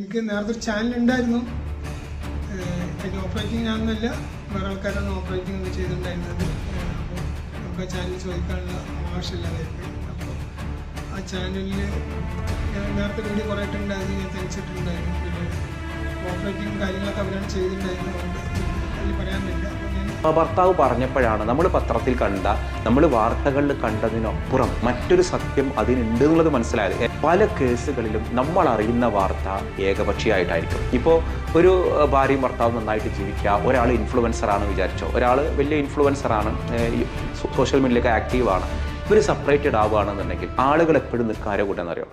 എനിക്ക് നേരത്തെ ഒരു ചാനൽ ഉണ്ടായിരുന്നു. അതിൻ്റെ ഓപ്പറേറ്റിംഗ് ഞാനൊന്നുമല്ല, വേറെ ആൾക്കാരാണ് ഓപ്പറേറ്റിംഗ് ഒക്കെ ചെയ്തിട്ടുണ്ടായിരുന്നത്. അപ്പോൾ നമുക്ക് ആ ചാനൽ ചോദിക്കാനുള്ള ആവശ്യമില്ലാതായിരുന്നു. അപ്പോൾ ആ ചാനലിൽ ഞാൻ നേരത്തെ വീഡിയോ കുറേ ഇട്ടുണ്ടായിരുന്നു, ഞാൻ തിരിച്ചിട്ടുണ്ടായിരുന്നു. പിന്നെ ഓപ്പറേറ്റിംഗ് കാര്യങ്ങളൊക്കെ അവരാണ് ചെയ്തിട്ടുണ്ടായിരുന്നത്, അതുകൊണ്ട് അതിൽ പറയാൻ പറ്റില്ല. ഭർത്താവ് പറഞ്ഞപ്പോഴാണ് നമ്മൾ പത്രത്തിൽ കണ്ട, നമ്മൾ വാർത്തകളിൽ കണ്ടതിനപ്പുറം മറ്റൊരു സത്യം അതിനുണ്ട് എന്നുള്ളത് മനസ്സിലായത്. പല കേസുകളിലും നമ്മൾ അറിയുന്ന വാർത്ത ഏകപക്ഷീയമായിട്ടായിരിക്കും. ഇപ്പോൾ ഒരു ഭാര്യയും ഭർത്താവും നന്നായിട്ട് ജീവിക്കുക, ഒരാൾ ഇൻഫ്ലുവൻസറാണ് വിചാരിച്ചോ, ഒരാൾ വലിയ ഇൻഫ്ലുവൻസറാണ്, സോഷ്യൽ മീഡിയയിലൊക്കെ ആക്റ്റീവാണ്, ഇവർ സെപ്പറേറ്റഡ് ആവുകയാണെന്നുണ്ടെങ്കിൽ ആളുകൾ എപ്പോഴും നിൽക്കാരോ കൂടെന്നറിയോ.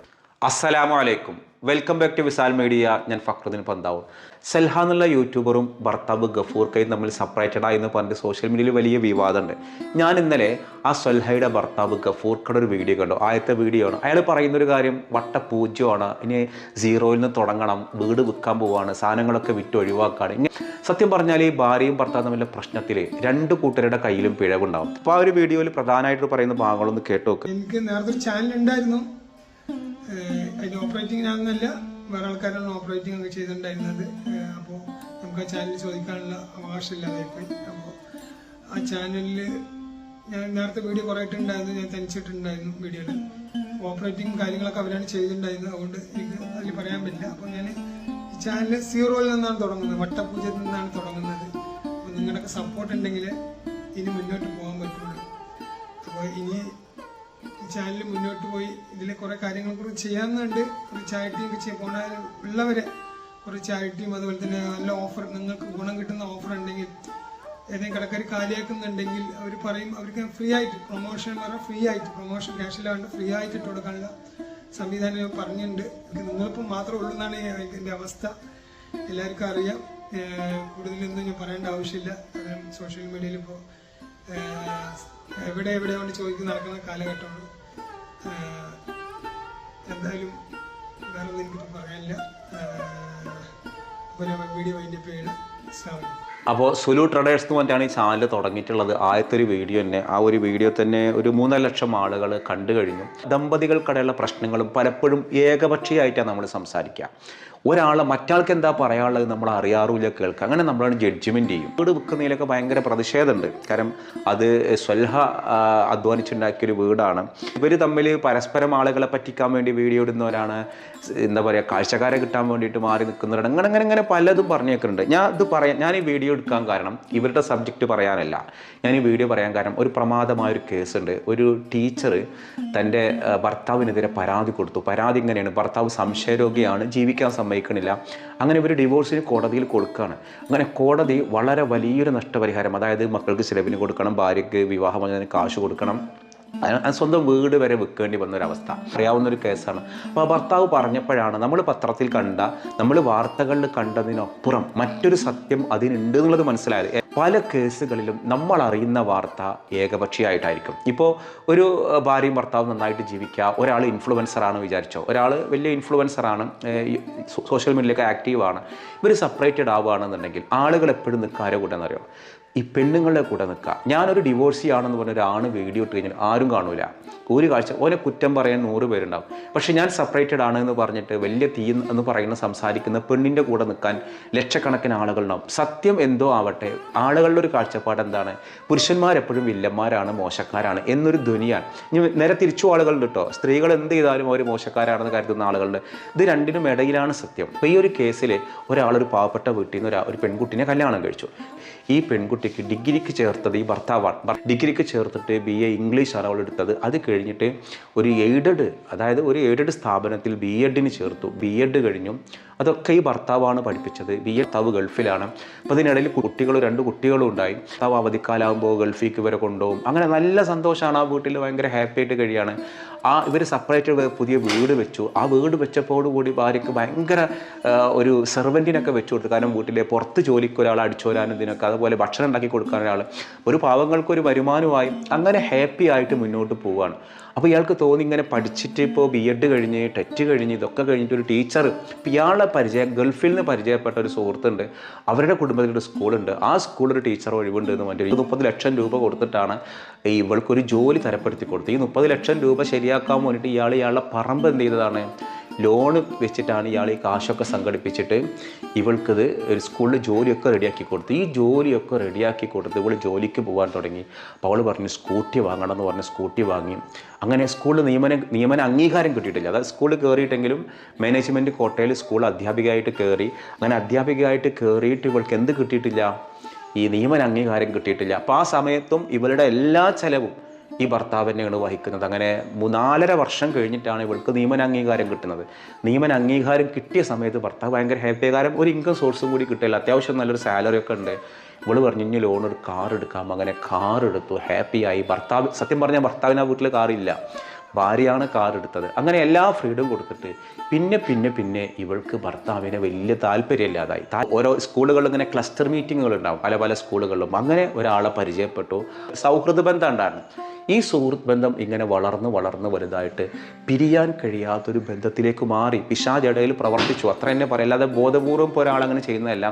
അസ്സലാമു അലൈക്കും, welcome back to Visal media. ഞാൻ ഫക്രുദ്ദീൻ പന്താവൂർ. സെൽഹ എന്നുള്ള യൂട്യൂബറും ഭർത്താവ് ഗഫൂർ കയും തമ്മിൽ സെപ്പറേറ്റഡായി എന്ന് പറഞ്ഞ് സോഷ്യൽ മീഡിയയിൽ വലിയ വിവാദമുണ്ട്. ഞാൻ ഇന്നലെ ആ സെൽഹയുടെ ഭർത്താവ് ഗഫൂർക്കയുടെ ഒരു വീഡിയോ കണ്ടു. ആദ്യത്തെ വീഡിയോ ആണ്. അയാൾ പറയുന്നൊരു കാര്യം വട്ടപൂജ്യമാണ്, ഇനി സീറോയിൽ നിന്ന് തുടങ്ങണം, വീട് വിൽക്കാൻ പോവാണ്, സാധനങ്ങളൊക്കെ വിറ്റ് ഒഴിവാക്കാണ്. ഇങ്ങനെ സത്യം പറഞ്ഞാൽ ഈ ഭാര്യയും ഭർത്താവും തമ്മിലുള്ള പ്രശ്നത്തിൽ രണ്ട് കൂട്ടരുടെ കയ്യിലും പിഴവുണ്ടാവും. അപ്പോൾ ആ ഒരു വീഡിയോയിൽ പ്രധാനമായിട്ട് പറയുന്ന ഭാഗങ്ങളൊന്ന് കേട്ടു നോക്ക്. എനിക്ക് നേരത്തെ ഒരു ചാനൽ ഉണ്ടായിരുന്നു. അതിൻ്റെ ഓപ്പറേറ്റിംഗ് ഞാനൊന്നുമല്ല, വേറെ ആൾക്കാരാണ് ഓപ്പറേറ്റിംഗ് ഒക്കെ ചെയ്തിട്ടുണ്ടായിരുന്നത്. അപ്പോൾ നമുക്ക് ആ ചാനൽ ചോദിക്കാനുള്ള അവകാശമില്ലാതായിപ്പോയി. അപ്പോൾ ആ ചാനലിൽ ഞാൻ നേരത്തെ വീഡിയോ കുറേ ഇട്ടുണ്ടായിരുന്നു, ഞാൻ തനിച്ചിട്ടുണ്ടായിരുന്നു. വീഡിയോയിൽ ഓപ്പറേറ്റിംഗ് കാര്യങ്ങളൊക്കെ അവരാണ് ചെയ്തിട്ടുണ്ടായിരുന്നത്, അതുകൊണ്ട് എനിക്ക് അതിൽ പറയാൻ പറ്റില്ല. അപ്പോൾ ഞാൻ ഈ ചാനൽ സീറോയിൽ നിന്നാണ് തുടങ്ങുന്നത്, വട്ടപൂജ്യത്തിൽ നിന്നാണ് തുടങ്ങുന്നത്. അപ്പോൾ നിങ്ങളുടെയൊക്കെ സപ്പോർട്ട് ഉണ്ടെങ്കിൽ ഇനി മുന്നോട്ട് പോകാൻ പറ്റുള്ളൂ. അപ്പോൾ ഇനി ഈ ചാനൽ മുന്നോട്ട് പോയി ഇതിൽ കുറേ കാര്യങ്ങൾ കൂടി ചെയ്യാവുന്നുണ്ട്. ഒരു ചാരിറ്റിയൊക്കെ പോണ ഉള്ളവരെ കുറേ ചാരിറ്റിയും അതുപോലെ തന്നെ നല്ല ഓഫർ, നിങ്ങൾക്ക് ഗുണം കിട്ടുന്ന ഓഫർ ഉണ്ടെങ്കിൽ, ഏതെങ്കിലും കടക്കാർ കാലിയാക്കുന്നുണ്ടെങ്കിൽ അവർ പറയും, അവർക്ക് ഫ്രീ ആയിട്ട് പ്രൊമോഷൻ പറഞ്ഞാൽ ഫ്രീ ആയിട്ട്, പ്രൊമോഷൻ ക്യാഷിലാണ്ട് ഫ്രീ ആയിട്ട് ഇട്ട് കൊടുക്കാനുള്ള സംവിധാനം പറഞ്ഞിട്ടുണ്ട്. നിങ്ങളിപ്പോൾ മാത്രമേ ഉള്ളൂ എന്നാണ് എൻ്റെ അവസ്ഥ. എല്ലാവർക്കും അറിയാം. കൂടുതലൊന്നും ഞാൻ പറയേണ്ട ആവശ്യമില്ല. കാരണം സോഷ്യൽ മീഡിയയിൽ ഇപ്പോൾ എവിടെ കൊണ്ട് ചോദിക്കുന്ന നടക്കുന്ന കാലഘട്ടമാണ്. എന്തായാലും വേറെ ഒന്നും എനിക്കിപ്പോൾ പറയാനില്ല. അപ്പോൾ ഞാൻ വീഡിയോ വൈൻഡപ്പ് ചെയ്യണം. അപ്പോൾ സുലു ട്രേഡേഴ്സ് എന്ന് പറഞ്ഞാണ് ഈ ചാനൽ തുടങ്ങിയിട്ടുള്ളത്. ആദ്യത്തെ ഒരു വീഡിയോ തന്നെ, ആ ഒരു വീഡിയോ തന്നെ ഒരു 3 ലക്ഷം ആളുകൾ കണ്ടു കഴിഞ്ഞു. ദമ്പതികൾക്കിടയിലുള്ള പ്രശ്നങ്ങളും പലപ്പോഴും ഏകപക്ഷീയമായിട്ടാണ് നമ്മൾ സംസാരിക്കുക. ഒരാളെ മറ്റാൾക്ക് എന്താ പറയാനുള്ളത് നമ്മൾ അറിയാറില്ല, കേൾക്കുക, അങ്ങനെ നമ്മളാണ് ജഡ്ജ്മെൻറ്റ് ചെയ്യും. വീട് വിൽക്കുന്നതിലൊക്കെ ഭയങ്കര പ്രതിഷേധമുണ്ട്. കാരണം അത് സെൽഹ അധ്വാനിച്ചുണ്ടാക്കിയൊരു വീടാണ്. ഇവർ തമ്മിൽ പരസ്പരം ആളുകളെ പറ്റിക്കാൻ വേണ്ടി വീഡിയോ ഇടുന്നവരാണ്, എന്താ പറയുക, കാഴ്ചക്കാരെ കിട്ടാൻ വേണ്ടിയിട്ട് മാറി നിൽക്കുന്നവരാണ്. അങ്ങനെ പലതും പറഞ്ഞേക്കുന്നുണ്ട്. ഞാൻ ഈ വീഡിയോ എടുക്കാൻ കാരണം ഇവരുടെ സബ്ജക്റ്റ് പറയാനല്ല. ഞാൻ ഈ വീഡിയോ പറയാൻ കാരണം ഒരു പ്രമാദമായൊരു കേസുണ്ട്. ഒരു ടീച്ചർ തൻ്റെ ഭർത്താവിനെതിരെ പരാതി കൊടുത്തു. പരാതി ഇങ്ങനെയാണ്: ഭർത്താവ് സംശയരോഗിയാണ്, ജീവിക്കാൻ സമ്മതിക്കണില്ല. അങ്ങനെ ഇവർ ഡിവോഴ്സിന് കോടതിയിൽ കൊടുക്കുകയാണ്. അങ്ങനെ കോടതി വളരെ വലിയൊരു നഷ്ടപരിഹാരം, അതായത് മക്കൾക്ക് ചിലവിന് കൊടുക്കണം, ഭാര്യയ്ക്ക് വിവാഹമോചനത്തിന് കാശ് കൊടുക്കണം, സ്വന്തം വീട് വരെ വിൽക്കേണ്ടി വന്നൊരവസ്ഥ അറിയാവുന്നൊരു കേസാണ്. അപ്പോൾ ഭർത്താവ് പറഞ്ഞപ്പോഴാണ് നമ്മൾ പത്രത്തിൽ കണ്ട, നമ്മൾ വാർത്തകളിൽ കണ്ടതിനപ്പുറം മറ്റൊരു സത്യം അതിനുണ്ട് എന്നുള്ളത് മനസ്സിലായത്. പല കേസുകളിലും നമ്മൾ അറിയുന്ന വാർത്ത ഏകപക്ഷീയമായിട്ടായിരിക്കും. ഇപ്പോൾ ഒരു ഭാര്യയും ഭർത്താവും നന്നായിട്ട് ജീവിക്കുക, ഒരാൾ ഇൻഫ്ലുവൻസറാണ് വിചാരിച്ചോ, ഒരാൾ വലിയ ഇൻഫ്ലുവൻസറാണ്, സോഷ്യൽ മീഡിയയിലൊക്കെ ആക്റ്റീവാണ്, ഇവർ സെപ്പറേറ്റഡ് ആവുകയാണെന്നുണ്ടെങ്കിൽ ആളുകൾ എപ്പോഴും നിൽക്കാരോ കൂടെന്നറിയോ, ഈ പെണ്ണുങ്ങളുടെ കൂടെ നിൽക്കുക. ഞാനൊരു ഡിവോഴ്സി ആണെന്ന് പറഞ്ഞ ഒരാണ് വീഡിയോ ഇട്ട് കഴിഞ്ഞാൽ ആരും കാണൂല. ഒരു കാഴ്ച ഓനെ കുറ്റം പറയാൻ 100 പേരുണ്ടാവും. പക്ഷേ ഞാൻ സെപ്പറേറ്റഡ് ആണ് എന്ന് പറഞ്ഞിട്ട് വലിയ തീ എന്ന് പറയുന്ന സംസാരിക്കുന്ന പെണ്ണിൻ്റെ കൂടെ നിൽക്കാൻ ലക്ഷക്കണക്കിന് ആളുകളുണ്ടാവും. സത്യം എന്തോ ആവട്ടെ, ആളുകളുടെ ഒരു കാഴ്ചപ്പാട് എന്താണ്? പുരുഷന്മാരെപ്പോഴും വില്ലന്മാരാണ്, മോശക്കാരാണ് എന്നൊരു ധ്വനിയാണ്. ഇനി നേരെ തിരിച്ചു ആളുകളുണ്ട് കേട്ടോ. സ്ത്രീകൾ എന്ത് ചെയ്താലും അവർ മോശക്കാരാണെന്ന് കരുതുന്ന ആളുകളുണ്ട്. ഇത് രണ്ടിനും ഇടയിലാണ് സത്യം. അപ്പോൾ ഈ ഒരു കേസിൽ ഒരാളൊരു പാവപ്പെട്ട വീട്ടിൽ നിന്ന് ഒരു പെൺകുട്ടിനെ കല്യാണം കഴിച്ചു. ഈ പെൺകുട്ടിക്ക് ഡിഗ്രിക്ക് ചേർത്തത് ഈ ഭർത്താവാണ്. ഡിഗ്രിക്ക് ചേർത്തിട്ട് BA ഇംഗ്ലീഷാണ് അവൾ എടുത്തത്. അത് കഴിഞ്ഞിട്ട് ഒരു എയ്ഡഡ് സ്ഥാപനത്തിൽ BEdന് ചേർത്തു. BEd കഴിഞ്ഞു. അതൊക്കെ ഈ ഭർത്താവാണ് പഠിപ്പിച്ചത്. ഭർത്താവ് ഗൾഫിലാണ്. അപ്പോൾ അതിനിടയിൽ 2 കുട്ടികളും ഉണ്ടായി. ഭർത്താവ് അവധിക്കാലാകുമ്പോൾ ഗൾഫിലേക്ക് ഇവരെ കൊണ്ടുപോകും. അങ്ങനെ നല്ല സന്തോഷമാണ്. ആ വീട്ടിൽ ഭയങ്കര ഹാപ്പി ആയിട്ട് കഴിയാണ്. ഇവർ സെപ്പറേറ്റ് പുതിയ വീട് വെച്ചു. ആ വീട് വെച്ചപ്പോഴുകൂടി ഭാര്യയ്ക്ക് ഭയങ്കര ഒരു സെർവൻറ്റിനൊക്കെ വെച്ചു കൊടുത്തു. കാരണം വീട്ടിലെ പുറത്ത് ജോലിക്ക് ഒരാൾ അടിച്ചോരാനും ഇതിനൊക്കെ, അതുപോലെ ഭക്ഷണം ഉണ്ടാക്കി കൊടുക്കാൻ ഒരാൾ, ഒരു പാവങ്ങൾക്കൊരു വരുമാനമായി അങ്ങനെ ഹാപ്പി ആയിട്ട് മുന്നോട്ട് പോവുകയാണ്. അപ്പോൾ ഇയാൾക്ക് തോന്നി ഇങ്ങനെ പഠിച്ചിട്ട് ഇപ്പോൾ BEd കഴിഞ്ഞ് ടെറ്റ് കഴിഞ്ഞ് ഇതൊക്കെ കഴിഞ്ഞിട്ട് ഒരു ടീച്ചർ, ഇയാളെ ഗൾഫിൽ നിന്ന് പരിചയപ്പെട്ട ഒരു സുഹൃത്തുണ്ട്, അവരുടെ കുടുംബത്തിലൊരു സ്കൂളുണ്ട്, ആ സ്കൂളിൽ ടീച്ചർ ഒഴിവുണ്ട് എന്ന് പറഞ്ഞിട്ട് 30 ലക്ഷം രൂപ കൊടുത്തിട്ടാണ് ഇവൾക്കൊരു ജോലി തരപ്പെടുത്തി കൊടുത്തത്. ഈ 30 ലക്ഷം രൂപ ശരിയാക്കാൻ വേണ്ടിയിട്ട് ഇയാളുടെ പറമ്പ് എന്ത് ചെയ്തതാണ്, ലോണ് വെച്ചിട്ടാണ് ഇയാൾ ഈ കാശൊക്കെ സംഘടിപ്പിച്ചിട്ട് ഇവൾക്കിത് ഒരു സ്കൂളിൽ ജോലിയൊക്കെ റെഡിയാക്കി കൊടുത്തു. ഈ ജോലിയൊക്കെ റെഡിയാക്കി കൊടുത്ത് ഇവൾ ജോലിക്ക് പോകാൻ തുടങ്ങി. അപ്പോൾ അവൾ പറഞ്ഞു സ്കൂട്ടി വാങ്ങണം എന്ന് പറഞ്ഞ് സ്കൂട്ടി വാങ്ങി. അങ്ങനെ സ്കൂളിൽ നിയമന അംഗീകാരം കിട്ടിയിട്ടില്ല. അതായത് സ്കൂളിൽ കയറിയിട്ടെങ്കിലും മാനേജ്മെൻറ്റ് കോട്ടയിൽ സ്കൂൾ അധ്യാപികയായിട്ട് കയറി. അങ്ങനെ അധ്യാപികയായിട്ട് കയറിയിട്ട് ഇവൾക്ക് എന്ത് കിട്ടിയിട്ടില്ല? ഈ നിയമന അംഗീകാരം കിട്ടിയിട്ടില്ല. അപ്പോൾ ആ സമയത്തും ഇവളുടെ എല്ലാ ചെലവും ഈ ഭർത്താവ് തന്നെയാണ് വഹിക്കുന്നത്. അങ്ങനെ 4.5 വർഷം കഴിഞ്ഞിട്ടാണ് ഇവൾക്ക് നിയമന അംഗീകാരം കിട്ടുന്നത്. നിയമന അംഗീകാരം കിട്ടിയ സമയത്ത് ഭർത്താവ് ഭയങ്കര ഹാപ്പി. കാരണം ഒരു ഇൻകം സോഴ്സും കൂടി കിട്ടില്ല, അത്യാവശ്യം നല്ലൊരു സാലറി ഒക്കെ ഉണ്ട്. ഇവള് പറഞ്ഞു ഇനി ലോൺ ഒരു കാർ എടുക്കാം. അങ്ങനെ കാർ എടുത്തു, ഹാപ്പിയായി. ഭർത്താവ് സത്യം പറഞ്ഞാൽ ഭർത്താവിന് ആ വീട്ടിൽ കാറില്ല, ഭാര്യയാണ് കാർ എടുത്തത്. അങ്ങനെ എല്ലാ ഫ്രീഡം കൊടുത്തിട്ട് പിന്നെ ഇവൾക്ക് ഭർത്താവിനെ വലിയ താല്പര്യമില്ലാതായി. ഓരോ സ്കൂളുകളിൽ ഇങ്ങനെ ക്ലസ്റ്റർ മീറ്റിങ്ങുകൾ ഉണ്ടാവും, പല സ്കൂളുകളിലും. അങ്ങനെ ഒരാളെ പരിചയപ്പെട്ടു, സൗഹൃദ ബന്ധം ഉണ്ടായിരുന്നു. ഈ സുഹൃത്ത് ബന്ധം ഇങ്ങനെ വളർന്ന് വലുതായിട്ട് പിരിയാൻ കഴിയാത്തൊരു ബന്ധത്തിലേക്ക് മാറി. പിശാച് ഇടയിൽ പ്രവർത്തിച്ചു, അത്ര തന്നെ പറയാം. അല്ലാതെ ബോധപൂർവം ഇപ്പോൾ ഒരാളങ്ങനെ ചെയ്യുന്നതല്ല.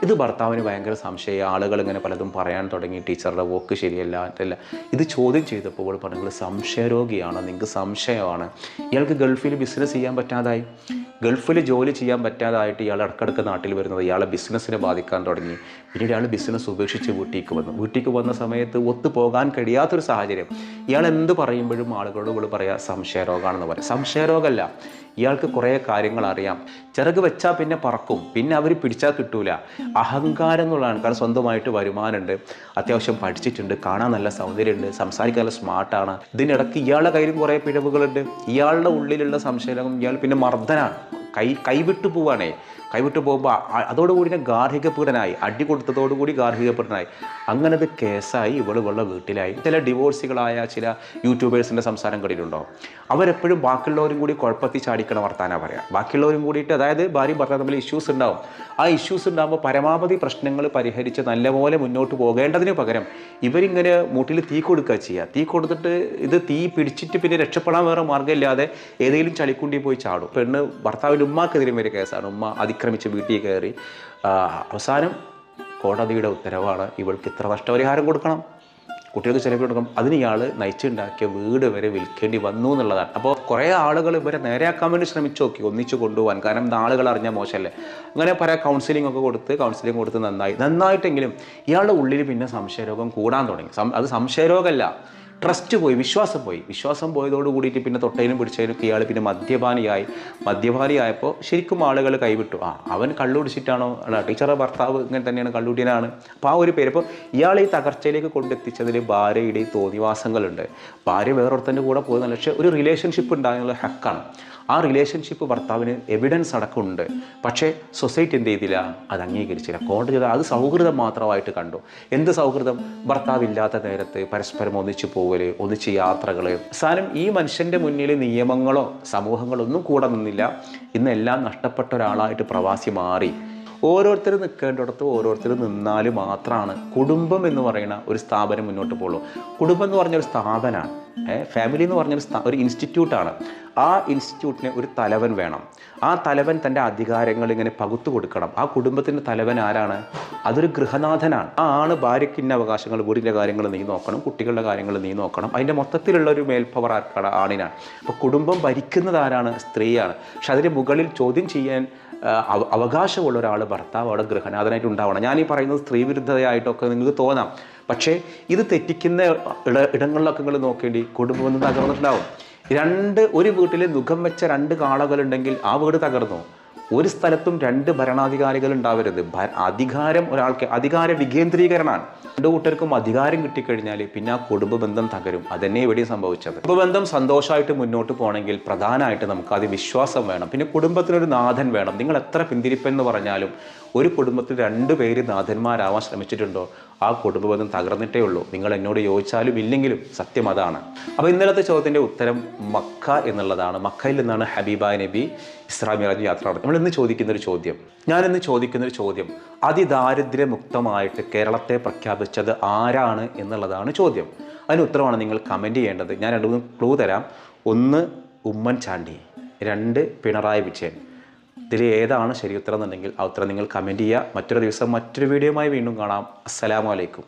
ഇത് ഭർത്താവിന് ഭയങ്കര സംശയം. ആളുകൾ ഇങ്ങനെ പലതും പറയാൻ തുടങ്ങി, ടീച്ചറുടെ വോക്ക് ശരിയല്ല അല്ല. ഇത് ചോദ്യം ചെയ്തപ്പോൾ ഇവൾ പറഞ്ഞു നിങ്ങൾ സംശയരോഗിയാണ്, നിങ്ങൾക്ക് സംശയമാണ്. ഇയാൾക്ക് ഗൾഫിൽ ബിസിനസ് ചെയ്യാൻ പറ്റാതായി, ഗൾഫിൽ ജോലി ചെയ്യാൻ പറ്റാതായിട്ട് ഇയാൾ ഇടയ്ക്കിടയ്ക്ക് നാട്ടിൽ വരുന്നത് ഇയാളെ ബിസിനസ്സിനെ ബാധിക്കാൻ തുടങ്ങി. പിന്നീട് ഇയാൾ ബിസിനസ് ഉപേക്ഷിച്ച് വീട്ടിലേക്ക് വന്ന സമയത്ത് ഒത്തുപോകാൻ കഴിയാത്തൊരു സാഹചര്യം. ഇയാൾ എന്ത് പറയുമ്പോഴും ആളുകളോട് ഇവൾ പറയാം സംശയരോഗമാണെന്ന് പറയാം. സംശയരോഗമല്ല, ഇയാൾക്ക് കുറേ കാര്യങ്ങൾ അറിയാം. ചിറക് വെച്ചാൽ പിന്നെ പറക്കും, പിന്നെ അവർ പിടിച്ചാൽ കിട്ടൂല. അഹങ്കാരം എന്നുള്ളതാണ്. കാരണം സ്വന്തമായിട്ട് വരുമാനമുണ്ട്, അത്യാവശ്യം പഠിച്ചിട്ടുണ്ട്, കാണാൻ നല്ല സൗന്ദര്യമുണ്ട്, സംസാരിക്കാൻ നല്ല സ്മാർട്ടാണ്. ഇതിനിടയ്ക്ക് ഇയാളുടെ കയ്യിലും കുറേ പിഴവുകളുണ്ട്. ഇയാളുടെ ഉള്ളിലുള്ള സംശയം ഇയാൾ പിന്നെ മർദ്ദനാണ്, കൈവിട്ടു പോവുകയാണേ. കൈവിട്ടു പോകുമ്പോൾ അതോടുകൂടി ഗാർഹിക പീഡനായി, അടി കൊടുത്തതോടുകൂടി ഗാർഹിക പീഡനായി. അങ്ങനെ അത് കേസായി. ഇവളുള്ള വീട്ടിലായി. ചില ഡിവോഴ്സുകളായ ചില യൂട്യൂബേഴ്സിൻ്റെ സംസാരം കണ്ടിട്ടുണ്ടോ? അവരെപ്പോഴും ബാക്കിയുള്ളവരും കൂടി കുഴപ്പത്തിൽ ചാടിക്കണ വർത്താനാണ് പറയാം. ബാക്കിയുള്ളവരും കൂടിയിട്ട്, അതായത് ഭാര്യയും ഭർത്താവും തമ്മിൽ ഇഷ്യൂസ് ഉണ്ടാവും. ആ ഇഷ്യൂസ് ഉണ്ടാകുമ്പോൾ പരമാവധി പ്രശ്നങ്ങൾ പരിഹരിച്ച് നല്ലപോലെ മുന്നോട്ട് പോകേണ്ടതിന് പകരം ഇവരിങ്ങനെ മൂട്ടിൽ തീ കൊടുക്കുക ചെയ്യുക. തീ കൊടുത്തിട്ട് ഇത് തീ പിടിച്ചിട്ട് പിന്നെ രക്ഷപ്പെടാൻ വേറെ മാർഗ്ഗമില്ലാതെ ഏതെങ്കിലും ചളിക്കുണ്ടി പോയി ചാടും. പെണ്ണ് ഭർത്താവിൻ്റെ ഉമ്മാക്കെതിരെ വരെ കേസാണ്. ഉമ്മ അതിക്രമിച്ച് വീട്ടിൽ കയറി. അവസാനം കോടതിയുടെ ഉത്തരവാണ് ഇവൾക്ക് ഇത്ര നഷ്ടപരിഹാരം കൊടുക്കണം, കുട്ടികൾക്ക് ചിലവ് കൊടുക്കണം. അതിന് ഇയാൾ നയിച്ചുണ്ടാക്കിയ വീട് വരെ വിൽക്കേണ്ടി വന്നു എന്നുള്ളതാണ്. അപ്പോൾ കുറേ ആളുകൾ ഇവരെ നേരെയാക്കാൻ വേണ്ടി ശ്രമിച്ചു നോക്കി, ഒന്നിച്ചു കൊണ്ടുപോകാൻ. കാരണം ഇത് ആളുകൾ അറിഞ്ഞാൽ മോശമല്ലേ. അങ്ങനെ പല കൗൺസിലിംഗ് കൊടുത്ത് നന്നായിട്ടെങ്കിലും ഇയാളുടെ ഉള്ളിൽ പിന്നെ സംശയരോഗം കൂടാൻ തുടങ്ങി. അത് സംശയരോഗമല്ല, ട്രസ്റ്റ് പോയി, വിശ്വാസം പോയതോട് കൂടിയിട്ട് പിന്നെ തൊട്ടതിനും പിടിച്ചതിനൊക്കെ ഇയാൾ പിന്നെ മദ്യപാനിയായപ്പോൾ ശരിക്കും ആളുകൾ കൈവിട്ടു. അവൻ കള്ളുപിടിച്ചിട്ടാണോ, ടീച്ചറുടെ ഭർത്താവ് ഇങ്ങനെ തന്നെയാണ്, കള്ളുകുടിയനാണ്. അപ്പോൾ ആ ഒരു പേര്. അപ്പോൾ ഇയാൾ ഈ തകർച്ചയിലേക്ക് കൊണ്ടെത്തിച്ചതിൽ ഭാര്യയുടെ തോന്നിവാസങ്ങളുണ്ട്. ഭാര്യ വേറൊരുത്തൻ്റെ കൂടെ പോകുന്നില്ല, പക്ഷേ ഒരു റിലേഷൻഷിപ്പ് ഉണ്ടാകുന്നുള്ള ഹക്കാണ്. ആ റിലേഷൻഷിപ്പ് ഭർത്താവിന് എവിഡൻസ് അടക്കമുണ്ട്. പക്ഷേ സൊസൈറ്റി എന്ത് ചെയ്തില്ല, അത് അംഗീകരിച്ചില്ല. കോടതി അത് സൗഹൃദം മാത്രമായിട്ട് കണ്ടു. എന്ത് സൗഹൃദം? ഭർത്താവില്ലാത്ത നേരത്ത് പരസ്പരം ഒന്നിച്ച് പോകൽ, ഒന്നിച്ച് യാത്രകൾ. അവസാനം ഈ മനുഷ്യൻ്റെ മുന്നിൽ നിയമങ്ങളോ സമൂഹങ്ങളോ ഒന്നും കൂടെ നിന്നില്ല. ഇന്നെല്ലാം നഷ്ടപ്പെട്ട ഒരാളായിട്ട് പ്രവാസി മാറി. ഓരോരുത്തർ നിൽക്കേണ്ടിടത്ത് ഓരോരുത്തർ നിന്നാൽ മാത്രമാണ് കുടുംബം എന്ന് പറയുന്ന ഒരു സ്ഥാപനം മുന്നോട്ട് പോകുള്ളൂ. കുടുംബം എന്ന് പറഞ്ഞൊരു സ്ഥാപനമാണ്. ഫാമിലി എന്ന് പറഞ്ഞൊരു ഇൻസ്റ്റിറ്റ്യൂട്ടാണ്. ആ ഇൻസ്റ്റിറ്റ്യൂട്ടിന് ഒരു തലവൻ വേണം. ആ തലവൻ തൻ്റെ അധികാരങ്ങൾ ഇങ്ങനെ പകുത്തു കൊടുക്കണം. ആ കുടുംബത്തിൻ്റെ തലവൻ ആരാണ്? അതൊരു ഗൃഹനാഥനാണ്. ആ ആണ് ഭാര്യയ്ക്ക് ഇന്ന അവകാശങ്ങൾ, വീടിൻ്റെ കാര്യങ്ങൾ നീ നോക്കണം, കുട്ടികളുടെ കാര്യങ്ങൾ നീ നോക്കണം. അതിൻ്റെ മൊത്തത്തിലുള്ള ഒരു മേൽപ്പവർ ആർക്കാണ്? ആണിനാണ്. അപ്പോൾ കുടുംബം ഭരിക്കുന്നത് ആരാണ്? സ്ത്രീയാണ്. പക്ഷെ അതിന് മുകളിൽ ചോദ്യം ചെയ്യാൻ അവകാശമുള്ള ഒരാൾ, ഭർത്താവ്, അവിടെ ഗൃഹനാഥനായിട്ട് ഉണ്ടാവണം. ഞാനീ പറയുന്നത് സ്ത്രീ വിരുദ്ധതയായിട്ടൊക്കെ നിങ്ങൾക്ക് തോന്നാം. പക്ഷേ ഇത് തെറ്റിക്കുന്ന ഇടങ്ങളിലൊക്കെ നിങ്ങൾ നോക്കേണ്ടി കുടുംബം തകർന്നിട്ടുണ്ടാവും. ഒരു വീട്ടിൽ മുഖം വെച്ച 2 കാളകളുണ്ടെങ്കിൽ ആ വീട് തകർന്നു. ഒരു സ്ഥലത്തും 2 ഭരണാധികാരികൾ ഉണ്ടാവരുത്. അധികാരം ഒരാൾക്ക് അധികാര വികേന്ദ്രീകരണമാണ്. 2 കൂട്ടർക്കും അധികാരം കിട്ടിക്കഴിഞ്ഞാൽ പിന്നെ ആ കുടുംബ ബന്ധം തകരും. അതന്നെ ഇവിടെയും സംഭവിച്ചത്. കുടുംബബന്ധം സന്തോഷമായിട്ട് മുന്നോട്ട് പോകണമെങ്കിൽ പ്രധാനമായിട്ട് നമുക്ക് അത് വിശ്വാസം വേണം. പിന്നെ കുടുംബത്തിനൊരു നാഥൻ വേണം. നിങ്ങൾ എത്ര പിന്തിരിപ്പെന്ന് പറഞ്ഞാലും ഒരു കുടുംബത്തിൽ 2 പേര് നാഥന്മാരാവാൻ ശ്രമിച്ചിട്ടുണ്ടോ, ആ കുടുംബബന്ധം തകർന്നിട്ടേ ഉള്ളൂ. നിങ്ങൾ എന്നോട് ചോദിച്ചാലും ഇല്ലെങ്കിലും സത്യം അതാണ്. അപ്പോൾ ഇന്നലത്തെ ചോദ്യത്തിൻ്റെ ഉത്തരം മക്ക എന്നുള്ളതാണ്. മക്കയിൽ നിന്നാണ് ഹബീബായ നബി ഇസ്രാ മിഅ്റാജ് യാത്ര നടത്തുന്നത്. ഞാനിന്ന് ചോദിക്കുന്നൊരു ചോദ്യം അതിദാരിദ്ര്യമുക്തമായിട്ട് കേരളത്തെ പ്രഖ്യാപിച്ചത് ആരാണ് എന്നുള്ളതാണ് ചോദ്യം. അതിന് ഉത്തരമാണ് നിങ്ങൾ കമൻറ്റ് ചെയ്യേണ്ടത്. ഞാൻ 2-3 ക്ലൂ തരാം. 1 ഉമ്മൻചാണ്ടി, 2 പിണറായി വിജയൻ. ഇതിൽ ഏതാണ് ശരി ഉത്തരം എന്നുണ്ടെങ്കിൽ ആ ഉത്തരം നിങ്ങൾ കമൻറ്റ് ചെയ്യുക. മറ്റൊരു ദിവസം മറ്റൊരു വീഡിയോയുമായി വീണ്ടും കാണാം. അസ്സലാമു അലൈക്കും.